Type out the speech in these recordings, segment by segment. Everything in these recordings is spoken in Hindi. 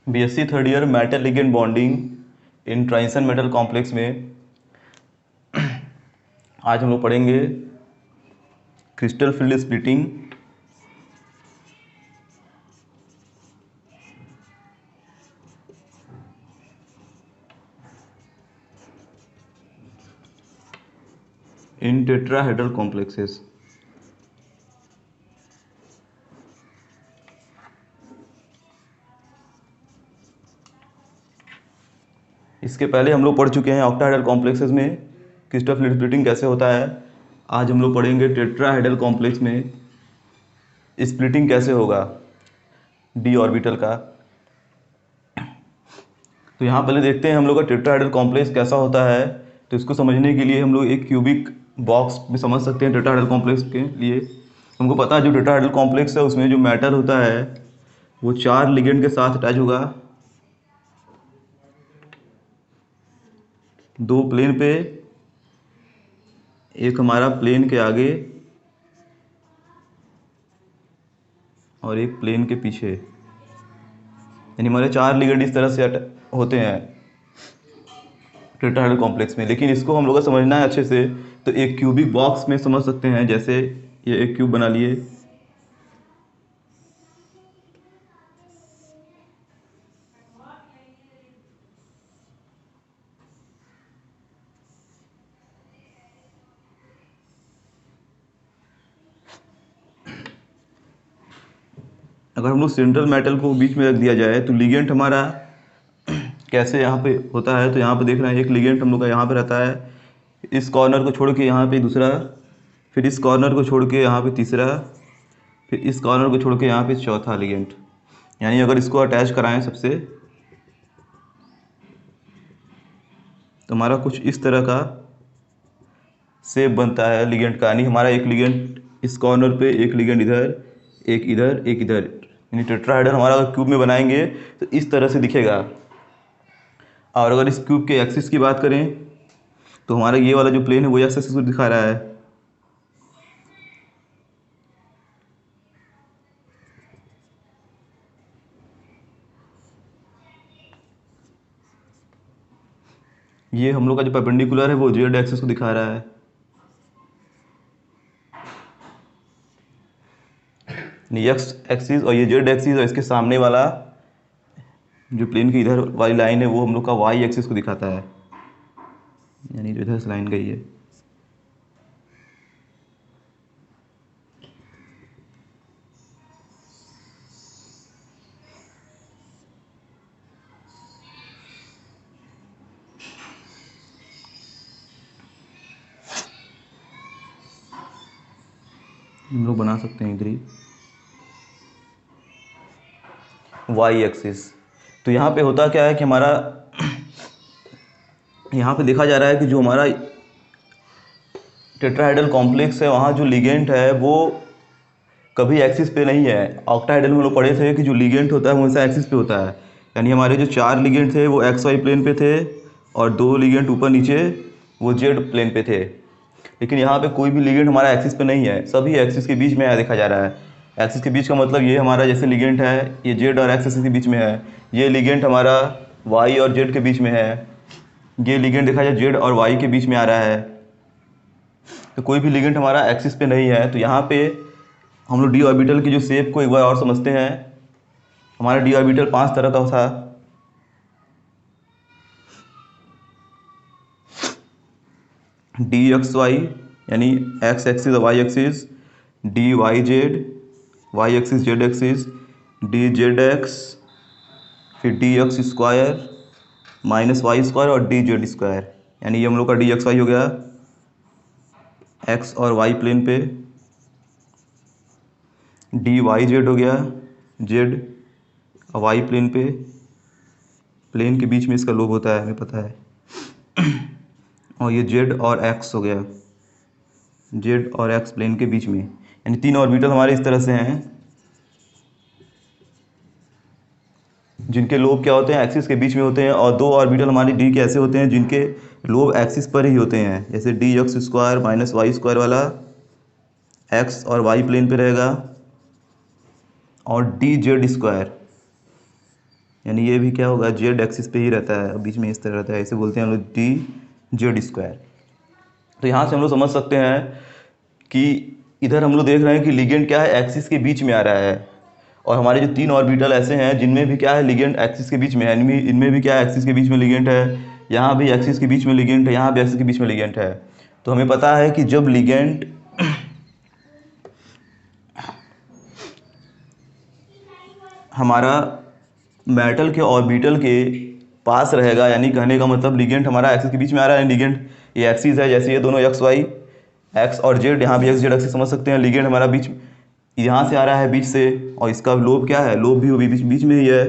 BSc third year metal ligand bonding in transition metal complex में आज हम लोग पढ़ेंगे क्रिस्टल फील्ड स्प्लिटिंग, इन टेट्राहेड्रल कॉम्प्लेक्सेस। इसके पहले हम लोग पढ़ चुके हैं ऑक्टाहेड्रल कॉम्प्लेक्सेस में क्रिस्टल फील्ड स्प्लिटिंग कैसे होता है। आज हम लोग पढ़ेंगे टेट्राहेड्रल कॉम्प्लेक्स में स्प्लिटिंग कैसे होगा डी ऑर्बिटल का। तो यहाँ पहले देखते हैं हम लोग का टेट्राहेड्रल कॉम्प्लेक्स कैसा होता है। तो इसको समझने के लिए हम लोग एक क्यूबिक बॉक्स में समझ सकते हैं। टेट्राहेड्रल कॉम्प्लेक्स के लिए हमको पता है जो टेट्राहेड्रल कॉम्प्लेक्स है उसमें जो मैटर होता है वो 4 लिगेंड के साथ अटैच होगा, 2 प्लेन पे, एक हमारा प्लेन के आगे और एक प्लेन के पीछे, यानी हमारे 4 लिगेंड इस तरह से होते हैं टेट्राहेड्रल कॉम्प्लेक्स में। लेकिन इसको हम लोग को समझना है अच्छे से, तो एक क्यूबिक बॉक्स में समझ सकते हैं। जैसे ये एक क्यूब बना लिए, अगर हम लोग सेंट्रल मेटल को बीच में रख दिया जाए तो लिगेंड हमारा कैसे यहाँ पे होता है। तो यहाँ पे देख रहे हैं एक लिगेंड हम लोग का यहाँ पे रहता है, इस कॉर्नर को छोड़ के यहाँ पे दूसरा, फिर इस कॉर्नर को छोड़ के यहाँ पे तीसरा, फिर इस कॉर्नर को छोड़ के यहाँ पे चौथा लिगेंड। यानी अगर इसको अटैच कराएं सबसे तो हमारा कुछ इस तरह का शेप बनता है लिगेंड का। यानी हमारा एक लिगेंड इस कॉर्नर पे, एक लिगेंड इधर, एक इधर, एक इधर। यानी टेट्राहेड्रल हमारा अगर क्यूब में बनाएंगे तो इस तरह से दिखेगा। और अगर इस क्यूब के एक्सिस की बात करें तो हमारा ये वाला जो प्लेन है वो एक्सिस को दिखा रहा है। ये हम लोग का जो परपेंडिकुलर है वो जेड एक्सिस को दिखा रहा है। एक्स एक्सिस और ये जेड एक्सिस और इसके सामने वाला जो प्लेन की इधर वाली लाइन है वो हम लोग का वाई एक्सिस को दिखाता है, यानी जो इधर से लाइन गई है। हम लोग बना सकते हैं इधर ही वाई एक्सिस। तो यहाँ पे होता क्या है कि हमारा यहाँ पे देखा जा रहा है कि जो हमारा टेट्राहेड्रल कॉम्प्लेक्स है वहाँ जो लिगेंड है वो कभी एक्सिस पे नहीं है। ऑक्टाहेड्रल में लोग पढ़े थे कि जो लिगेंड होता है वो हमेशा एक्सिस पे होता है। यानी हमारे जो 4 लिगेंड थे वो एक्स वाई प्लेन पे थे और 2 लिगेंड ऊपर नीचे वो जेड प्लेन पे थे। लेकिन यहाँ पे कोई भी लिगेंड हमारा एक्सिस पे नहीं है, सभी एक्सिस के बीच में है। देखा जा रहा है एक्सिस के बीच का मतलब ये हमारा जैसे लिगेंड है ये जेड और एक्स एक्सिस के बीच में है, ये लिगेंड हमारा वाई और जेड के बीच में है, ये लिगेंड देखा जाए जेड और वाई के बीच में आ रहा है। तो कोई भी लिगेंड हमारा एक्सिस पे नहीं है। तो यहाँ पे हम लोग डी ऑर्बिटल की जो शेप को एक बार और समझते हैं। हमारा डी ऑर्बिटल 5 तरह का था। डी एक्स वाई यानी एक्स एक्सिस और Y axis, D Y Z, Y axis Z axis, D Z X, फिर D X square minus Y square और डी जेड स्क्वायर। यानी ये हम लोग का डी एक्स वाई हो गया एक्स और वाई प्लेन पे, डी वाई जेड हो गया जेड और वाई प्लेन पे, प्लेन के बीच में इसका लोब होता है हमें पता है। और ये जेड और एक्स हो गया, जेड और एक्स प्लेन के बीच में। यानी 3 ऑर्बिटल हमारे इस तरह से हैं जिनके लोब क्या होते हैं एक्सिस के बीच में होते हैं, और 2 ऑर्बिटल हमारी डी के ऐसे होते हैं जिनके लोब एक्सिस पर ही होते हैं। जैसे D X square minus Y square वाला एक्स और वाई प्लेन पे रहेगा, और डी जेड स्क्वायर यानी ये भी क्या होगा, जेड एक्सिस पे ही रहता है, बीच में इस तरह रहता है, इसे बोलते हैं हम लोग dz²। तो यहाँ से हम लोग समझ सकते हैं कि इधर हम लोग देख रहे हैं कि लिगेंड क्या है, एक्सिस के बीच में आ रहा है। और हमारे जो 3 ऑर्बिटल ऐसे हैं जिनमें भी क्या है, लिगेंड एक्सिस के बीच में है। इनमें भी क्या है, एक्सिस के बीच में लिगेंड है, यहाँ भी एक्सिस के बीच में लिगेंड है, यहाँ भी एक्सिस के बीच में लिगेंड है। तो हमें पता है कि जब लिगेंड हमारा मेटल के ऑर्बिटल के पास रहेगा, यानी कहने का मतलब लिगेंड हमारा एक्सिस के बीच में आ रहा है। लिगेंड ये एक्सिस है, जैसे ये दोनों एक्स वाई, एक्स और जेड, यहाँ भी एक्स जेड एक्सिस समझ सकते हैं। लिगेंड हमारा बीच यहाँ से आ रहा है बीच से, और इसका लोब क्या है, लोब भी वो बीच में ही है।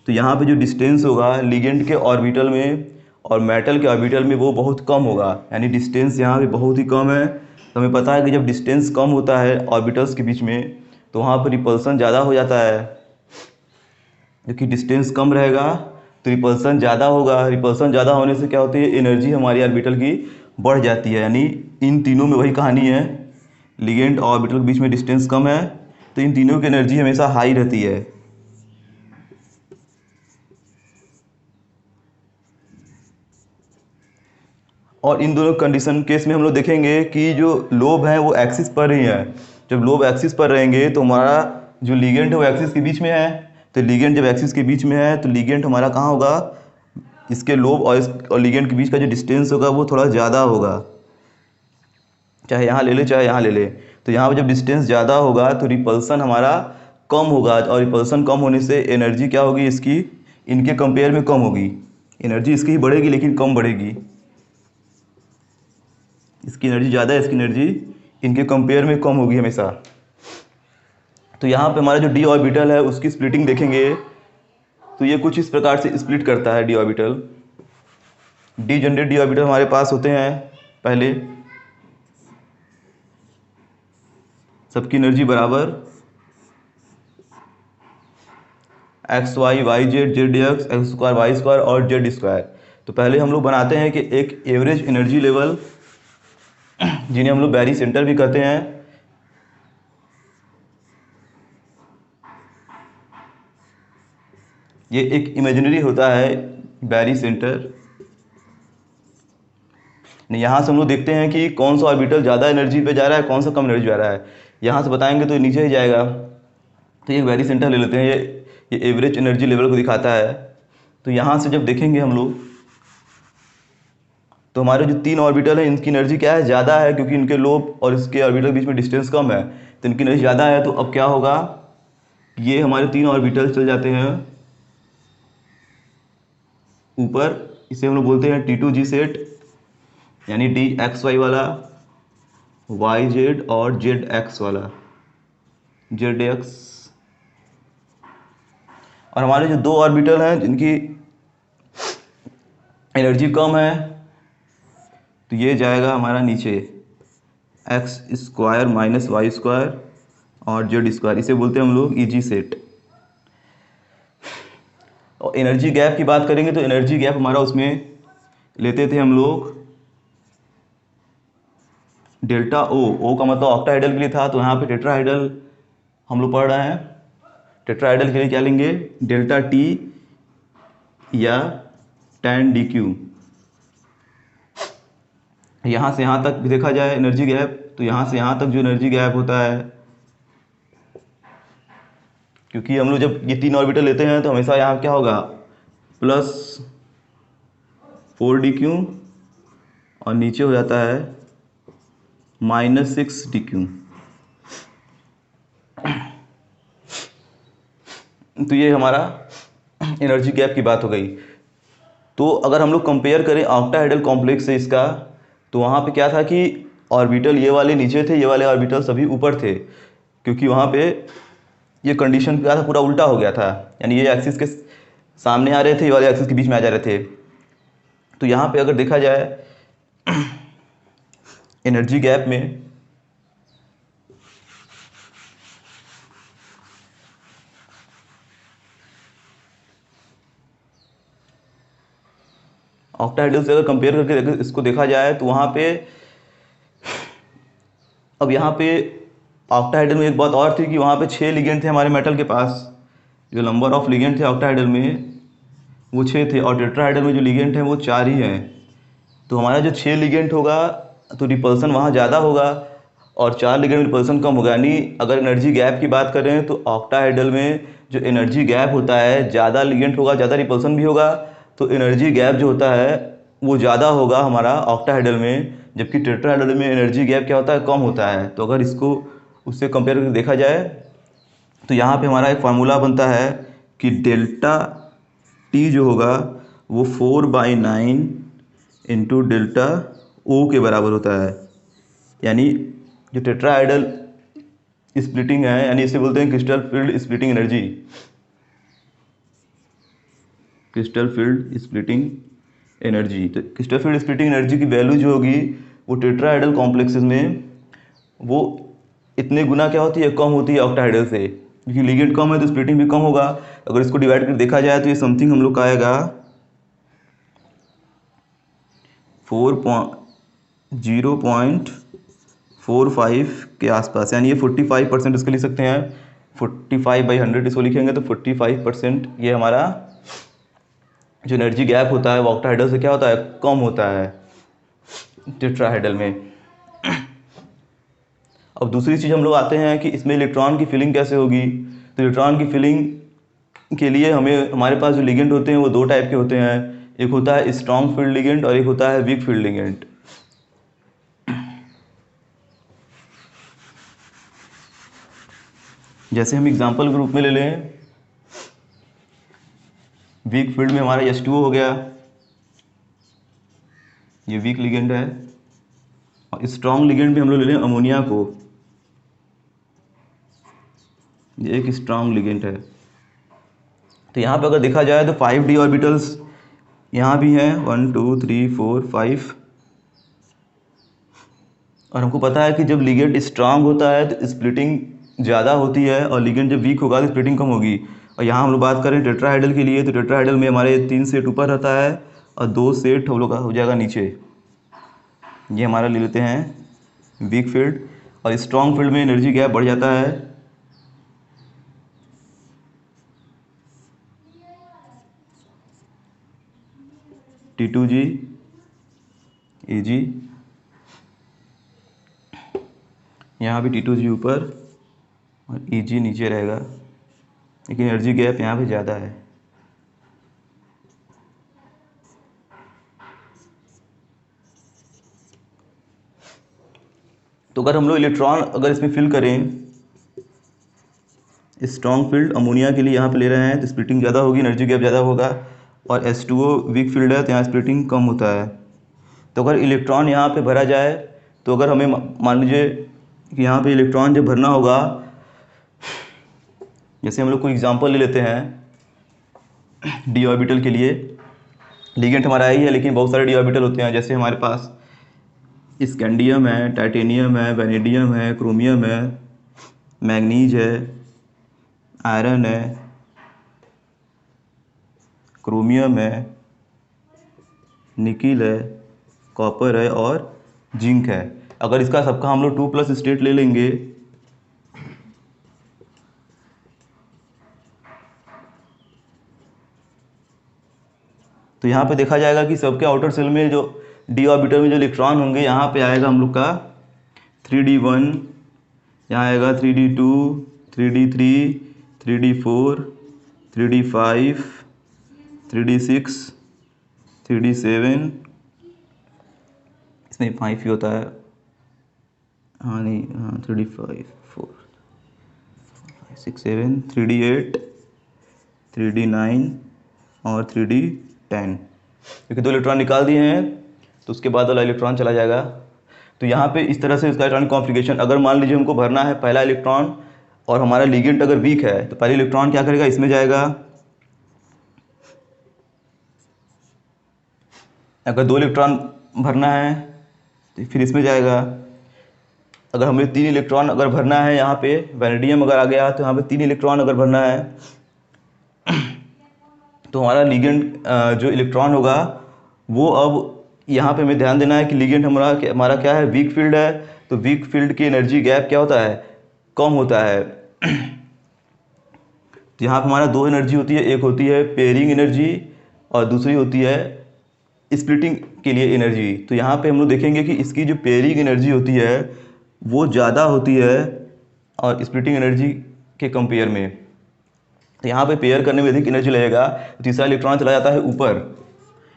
तो यहाँ पे जो डिस्टेंस होगा लिगेंड के ऑर्बिटल में और मेटल के ऑर्बिटल में वो बहुत कम होगा, यानी डिस्टेंस यहाँ पे बहुत ही कम है। तो हमें पता है कि जब डिस्टेंस कम होता है ऑर्बिटल्स के बीच में तो वहाँ पर रिपल्सन ज़्यादा हो जाता है, क्योंकि डिस्टेंस कम रहेगा तो रिपल्सन ज़्यादा होगा। रिपल्सन ज़्यादा होने से क्या होती है, एनर्जी हमारी ऑर्बिटल की बढ़ जाती है। यानी इन तीनों में वही कहानी है, लिगेंड और ऑर्बिटल के बीच में डिस्टेंस कम है तो इन तीनों की एनर्जी हमेशा हाई रहती है। और इन दोनों कंडीशन केस में हम लोग देखेंगे कि जो लोब हैं वो एक्सिस पर ही है। जब लोब एक्सिस पर रहेंगे तो हमारा जो लिगेंड है वो एक्सिस के बीच में है। तो लिगेंड जब एक्सिस के बीच में है तो लिगेंड हमारा कहाँ होगा, इसके लोब और लिगेंड के बीच का जो डिस्टेंस होगा वो थोड़ा ज़्यादा होगा, चाहे यहाँ ले ले चाहे यहाँ ले ले। तो यहाँ पर जब डिस्टेंस ज़्यादा होगा तो रिपल्सन हमारा कम होगा, और रिपल्सन कम होने से एनर्जी क्या होगी इसकी, इनके कंपेयर में कम होगी। एनर्जी इसकी ही बढ़ेगी लेकिन कम बढ़ेगी, इसकी एनर्जी ज़्यादा है, इसकी एनर्जी इनके कंपेयर में कम होगी हमेशा। तो यहाँ पे हमारा जो डी ऑर्बिटल है उसकी स्प्लिटिंग देखेंगे तो ये कुछ इस प्रकार से स्प्लिट करता है D orbital. D generate D orbital हमारे पास होते हैं, पहले सबकी एनर्जी बराबर X Y, Y Z, Z X, X square Y square और जेड स्क्वायर। तो पहले हम लोग बनाते हैं कि एक एवरेज एनर्जी लेवल, जिन्हें हम लोग बैरी सेंटर भी कहते हैं। ये एक इमेजिनरी होता है बैरी सेंटर। यहाँ से हम लोग देखते हैं कि कौन सा ऑर्बिटल ज़्यादा एनर्जी पे जा रहा है, कौन सा कम एनर्जी जा रहा है। यहाँ से बताएंगे तो नीचे ही जाएगा। तो ये बैरी सेंटर ले लेते हैं, ये एवरेज एनर्जी लेवल को दिखाता है। तो यहाँ से जब देखेंगे हम लोग तो हमारे जो 3 ऑर्बिटल हैं इनकी एनर्जी क्या है, ज़्यादा है, क्योंकि इनके लोब और इसके ऑर्बिटल के बीच में डिस्टेंस कम है तो इनकी एनर्जी ज़्यादा है। तो अब क्या होगा, ये हमारे 3 ऑर्बिटल चल जाते हैं ऊपर, इसे हम लोग बोलते हैं T2G सेट, यानी डी एक्स वाई वाला, वाई जेड और जेड एक्स वाला, जेड एक्स। और हमारे जो 2 ऑर्बिटल हैं जिनकी एनर्जी कम है तो ये जाएगा हमारा नीचे, X square minus Y square और जेड स्क्वायर, इसे बोलते हैं हम लोग ईजी सेट। और एनर्जी गैप की बात करेंगे तो एनर्जी गैप हमारा उसमें लेते थे हम लोग डेल्टा ओ, ओ का मतलब ऑक्टाहाइडल के लिए था, तो यहाँ पे टेट्राहाइडल हम लोग पढ़ रहे हैं। टेट्राहाइडल के लिए क्या लेंगे, डेल्टा टी या tan dq। यहाँ से यहाँ तक भी देखा जाए एनर्जी गैप, तो यहाँ से यहाँ तक जो एनर्जी गैप होता है, क्योंकि हम लोग जब ये 3 ऑर्बिटल लेते हैं तो हमेशा यहाँ क्या होगा, +4dq और नीचे हो जाता है -6dq। तो ये हमारा एनर्जी गैप की बात हो गई। तो अगर हम लोग कंपेयर करें ऑक्टाहाइडल कॉम्प्लेक्स से इसका, तो वहाँ पे क्या था कि ऑर्बिटल ये वाले नीचे थे, ये वाले ऑर्बिटल सभी ऊपर थे, क्योंकि वहाँ पे ये कंडीशन क्या था, पूरा उल्टा हो गया था। यानी ये एक्सिस के सामने आ रहे थे, ये वाले एक्सिस के बीच में आ जा रहे थे। तो यहाँ पे अगर देखा जाए एनर्जी गैप में, ऑक्टाहाइडल से अगर कंपेयर करके इसको देखा जाए तो वहाँ पे, अब यहाँ पे ऑक्टाहाइडल में एक बात और थी कि वहाँ पे 6 लिगेंड थे हमारे मेटल के पास। जो नंबर ऑफ लिगेंड थे ऑक्टाहाइडल में वो 6 थे, और टेट्राहाइड्रल में जो लिगेंड हैं वो 4 ही हैं। तो हमारा जो 6 लिगेंड होगा तो रिपल्सन वहाँ ज़्यादा होगा, और 4 लिगेंड में रिपल्सन कम होगा। यानी अगर एनर्जी गैप की बात करें तो ऑक्टाहाइड्रल में जो एनर्जी गैप होता है, ज़्यादा लिगेंड होगा, ज़्यादा रिपल्सन भी होगा, तो एनर्जी गैप जो होता है वो ज़्यादा होगा हमारा ऑक्टाहाइड्रल में, जबकि टेट्राहाइड्रल में एनर्जी गैप क्या होता है, कम होता है। तो अगर इसको उससे कंपेयर करके देखा जाए तो यहाँ पे हमारा एक फार्मूला बनता है कि डेल्टा टी जो होगा वो 4/9 इंटू डेल्टा ओ के बराबर होता है। यानी जो टेट्राहाइड्रल स्प्लिटिंग है, यानी इसे बोलते हैं crystal field splitting energy. Crystal field splitting energy, तो क्रिस्टल फील्ड स्प्लिटिंग एनर्जी की वैल्यू जो होगी वो टेट्राहाइड्रल कॉम्प्लेक्सेस में वो इतने गुना क्या होती है, कम होती है ऑक्टाहाइड्रल से, क्योंकि लिगेंड कम है तो स्प्लिटिंग भी कम होगा। अगर इसको डिवाइड कर देखा जाए तो ये समथिंग हम लोग का आएगा 0.45 के आसपास, यानी ये 45% इसके लिख सकते हैं। 45/100 इसको लिखेंगे तो 45% ये हमारा जो एनर्जी गैप होता है वो ऑक्टाहाइड्रल से क्या होता है, कम होता है टेट्राहाइड्रल में। अब दूसरी चीज़ हम लोग आते हैं कि इसमें इलेक्ट्रॉन की फिलिंग कैसे होगी। तो इलेक्ट्रॉन की फिलिंग के लिए हमारे पास जो लिगेंड होते हैं वो 2 टाइप के होते हैं। एक होता है स्ट्रॉन्ग फील्ड लिगेंड और एक होता है वीक फील्ड लिगेंड। जैसे हम एग्जांपल के रूप में ले लें, वीक फील्ड में हमारा H2O हो गया, ये वीक लिगेंड है। और स्ट्रॉन्ग लिगेंड में हम लोग ले लें अमोनिया को, ये एक स्ट्रॉन्ग लिगेंड है। तो यहाँ पे अगर देखा जाए तो 5d ऑर्बिटल्स यहाँ भी हैं, 1 2 3 4 5। और हमको पता है कि जब लिगेंड स्ट्रांग होता है तो स्प्लिटिंग ज़्यादा होती है, और लिगेंड जब वीक होगा तो स्प्लिटिंग कम होगी। और यहाँ हम लोग बात करें टेट्राहाइड्रल के लिए, तो टेट्राहाइड्रल में हमारे 3 सेट ऊपर रहता है और 2 सेट हम लोग का हो जाएगा नीचे। ये हमारा ले लेते हैं वीक फील्ड। और स्ट्रॉन्ग फील्ड में एनर्जी गैप बढ़ जाता है, T2G Ag, यहाँ भी T2G ऊपर और Eg नीचे रहेगा, लेकिन एनर्जी गैप यहाँ पे ज़्यादा है। तो अगर हम लोग इलेक्ट्रॉन अगर इसमें फिल करें, स्ट्रॉन्ग फील्ड अमोनिया के लिए यहाँ पे ले रहे हैं तो स्प्लिटिंग ज़्यादा होगी, एनर्जी गैप ज़्यादा होगा। और H2O वीक फील्ड है तो यहाँ स्प्लिटिंग कम होता है। तो अगर इलेक्ट्रॉन यहाँ पे भरा जाए, तो अगर हमें मान लीजिए कि यहाँ पे इलेक्ट्रॉन जब भरना होगा, जैसे हम लोग कोई एग्जांपल ले लेते हैं डी ऑर्बिटल के लिए। लिगेंड हमारा ही है लेकिन बहुत सारे डी ऑर्बिटल होते हैं, जैसे हमारे पास स्कैंडियम है, टाइटेनियम है, वेनेडियम है, क्रोमियम है, मैग्नीज है, आयरन है, क्रोमियम है, निकिल है, कॉपर है और जिंक है। अगर इसका सबका हम लोग 2+ स्टेट ले लेंगे तो यहाँ पे देखा जाएगा कि सबके आउटर सेल में जो डी ऑर्बिटल में जो इलेक्ट्रॉन होंगे, यहाँ पे आएगा हम लोग का 3d1, यहाँ आएगा 3d2, 3d3, 3d4, 3d5, 3d6, 3d7, इसमें 5 ही होता है, हाँ नहीं, हाँ 3d5 4 5 6 7, 3d8, 3d9 और 3d10, क्योंकि 2 इलेक्ट्रॉन निकाल दिए हैं तो उसके बाद वाला इलेक्ट्रॉन चला जाएगा। तो यहाँ पे इस तरह से इसका इलेक्ट्रॉनिक कॉन्फ़िगरेशन, अगर मान लीजिए हमको भरना है पहला इलेक्ट्रॉन और हमारा लिगेंड अगर वीक है तो पहले इलेक्ट्रॉन क्या करेगा, इसमें जाएगा। अगर 2 इलेक्ट्रॉन भरना है तो फिर इसमें जाएगा। अगर हमें 3 इलेक्ट्रॉन अगर भरना है, यहाँ पे वेनेडियम अगर आ गया तो यहाँ पे 3 इलेक्ट्रॉन अगर भरना है तो हमारा लिगेंड जो इलेक्ट्रॉन होगा वो अब यहाँ पे हमें ध्यान देना है कि लिगेंड हमारा क्या है, वीक फील्ड है। तो वीक फील्ड की एनर्जी गैप क्या होता है, कम होता है। तो यहाँ पे हमारा 2 एनर्जी होती है, एक होती है पेयरिंग एनर्जी और दूसरी होती है स्प्लिटिंग के लिए एनर्जी। तो यहाँ पे हम लोग देखेंगे कि इसकी जो पेयरिंग एनर्जी होती है वो ज़्यादा होती है और स्प्लिटिंग एनर्जी के कंपेयर में। तो यहाँ पे पेयर करने में अधिक एनर्जी लगेगा, तो तीसरा इलेक्ट्रॉन चला जाता है ऊपर।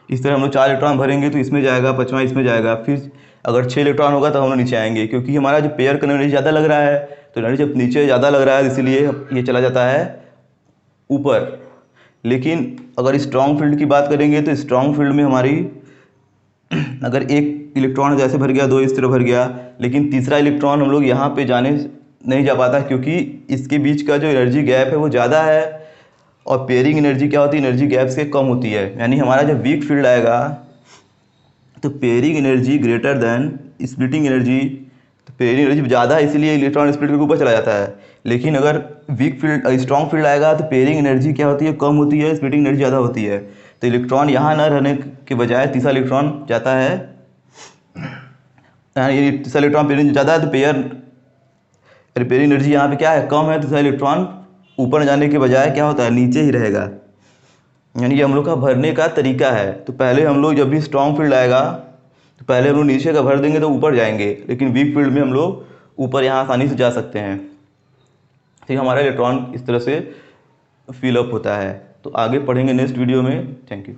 इस तरह हम लोग 4 इलेक्ट्रॉन भरेंगे तो इसमें जाएगा, 5वां इसमें जाएगा, फिर अगर 6 इलेक्ट्रॉन होगा तो हम लोग नीचे आएंगे, क्योंकि हमारा जो पेयर करने में एनर्जी ज़्यादा लग रहा है। तो एनर्जी जब नीचे ज़्यादा लग रहा है इसीलिए ये चला जाता है ऊपर। लेकिन अगर स्ट्रॉन्ग फील्ड की बात करेंगे तो स्ट्रॉन्ग फील्ड में हमारी अगर एक इलेक्ट्रॉन जैसे भर गया, 2 इस तरह भर गया, लेकिन तीसरा इलेक्ट्रॉन हम लोग यहाँ पे जाने नहीं जा पाता, क्योंकि इसके बीच का जो एनर्जी गैप है वो ज़्यादा है और पेयरिंग एनर्जी क्या होती है, एनर्जी गैप से कम होती है। यानी हमारा जब वीक फील्ड आएगा तो pairing energy greater than splitting energy. तो पेयरिंग एनर्जी ज़्यादा है इसलिए इलेक्ट्रॉन स्प्लिट के ऊपर चला जाता है। लेकिन अगर वीक फील्ड स्ट्रॉन्ग फील्ड आएगा तो पेयरिंग एनर्जी क्या होती है, कम होती है, स्प्लिटिंग एनर्जी ज़्यादा होती है। तो इलेक्ट्रॉन यहाँ न रहने के बजाय तीसरा इलेक्ट्रॉन जाता है, ये तीसरा इलेक्ट्रॉन पेयरिंग ज़्यादा है तो पेयरिंग एनर्जी यहाँ पे क्या है, कम है। तीसरा इलेक्ट्रॉन ऊपर जाने के बजाय क्या होता है, नीचे ही रहेगा। यानी ये हम लोग का भरने का तरीका है। तो पहले हम लोग जब भी स्ट्रॉन्ग फील्ड आएगा तो पहले हम लोग नीचे का भर देंगे तो ऊपर जाएंगे, लेकिन वीक फील्ड में हम लोग ऊपर यहाँ आसानी से जा सकते हैं। फिर हमारा इलेक्ट्रॉन इस तरह से फिल अप होता है। तो आगे पढ़ेंगे नेक्स्ट वीडियो में। Thank you.